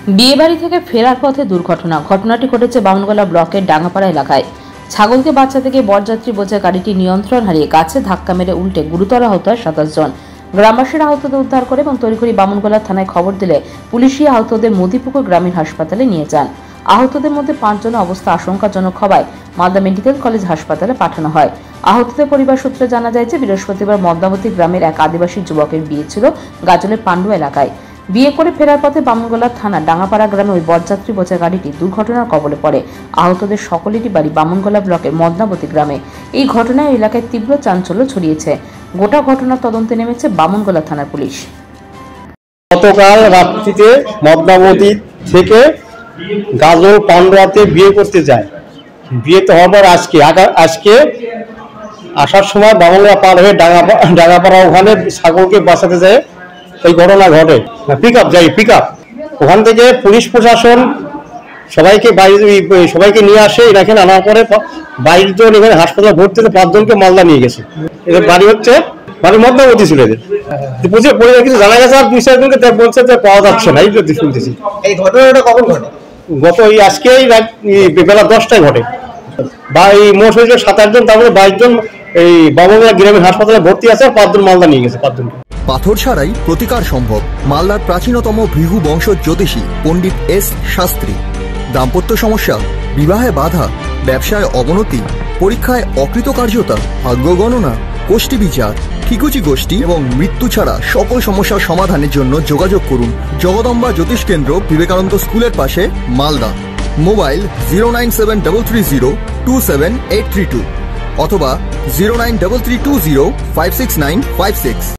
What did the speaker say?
বিয়েবাড়ি থেকে ফেরার পথে দুর্ঘটনা। ঘটনাটি ঘটেছে বামনগোলা ব্লকের ডাঙ্গাপাড়া এলাকায়। ছাগলকে বাঁচাতে গিয়ে বরযাত্রী বোঝাই গাড়িটি নিয়ন্ত্রণ হারিয়ে গাছে ধাক্কা মেরে উল্টে গুরুতর আহত হয় 27 জন। গ্রামবাসীরা আহতদের উদ্ধার করে এবং তড়িঘড়ি বামনগোলা থানায় খবর দিলে পুলিশই আহতদের মদিপুকুর গ্রামীণ হাসপাতালে নিয়ে যান। আহতদের মধ্যে 5 জনের অবস্থা আশঙ্কাজনক হওয়ায় মালদা মেডিকেল কলেজ হাসপাতালে পাঠানো হয়। আহতদের পরিবার সূত্রে জানা যায় যে বৃহস্পতিবার মদ্যাবতী গ্রামের এক আদিবাসী যুবকের বিয়ে ছিল গাজলের পান্ডু এলাকায়। বিয়ে করে ফেরার পথে বামনগোলা থানা ডাঙ্গাপাড়া গ্রামে ওই বরযাত্রী বোঝাই গাড়িটি দুর্ঘটনার কবলে পড়ে। আহতদের সকলেরই বাড়ি বামনগোলা ব্লকের মদনাবতী গ্রামে। এই ঘটনায় এলাকায় তীব্র চাঞ্চল্য ছড়িয়েছে। গোটা ঘটনার তদন্তে নেমেছে বামনগোলা থানার পুলিশ। গতকাল রাত্রিতে মদনাবতী থেকে গাজল পান্ডুয়াতে বিয়ে করতে যায়। বিয়ে তো হবার আজকে আসার সময় বামনগোলা পার হয়ে ডাঙ্গাপাড়া ওখানে ছাগলকে বাঁচাতে যায় এই ঘটনা ঘটে। পিক আপ ওখান থেকে পুলিশ প্রশাসন সবাইকে নিয়ে আসে। এখানে আনার পরে 22 জন এখানে হাসপাতালে ভর্তি হতে 5 জনকে মালদা নিয়ে গেছে। এদের বাড়ি মদনাবতী ছিল। এদের পরিবার কিছু জানা গেছে, আর 2-4 জনকে বলছে যে পাওয়া যাচ্ছে না। এই যদি শুনতেছি এই ঘটনাটা কখন ঘটে? গত আজকেই বেলা 10টায় ঘটে। বা এই মোট হয়েছে 27 জন, তারপরে 22 জন এই বামনগোলা গ্রামীণ হাসপাতালে ভর্তি আছে, আর 5 জন মালদা নিয়ে গেছে। 5 জনকে পাথর ছাড়াই প্রতিকার সম্ভব। মালদার প্রাচীনতম ভৃগু বংশ জ্যোতিষী পণ্ডিত এস শাস্ত্রী। দাম্পত্য সমস্যা, বিবাহে বাধা, ব্যবসায় অবনতি, পরীক্ষায় অকৃতকার্যতা, ভাগ্য গণনা, কোষ্ঠী বিচার, ঠিকুচি গোষ্ঠী এবং মৃত্যু ছাড়া সকল সমস্যার সমাধানের জন্য যোগাযোগ করুন জগদম্বা জ্যোতিষ কেন্দ্র, বিবেকানন্দ স্কুলের পাশে, মালদা। মোবাইল 09733027832 অথবা 09332056956।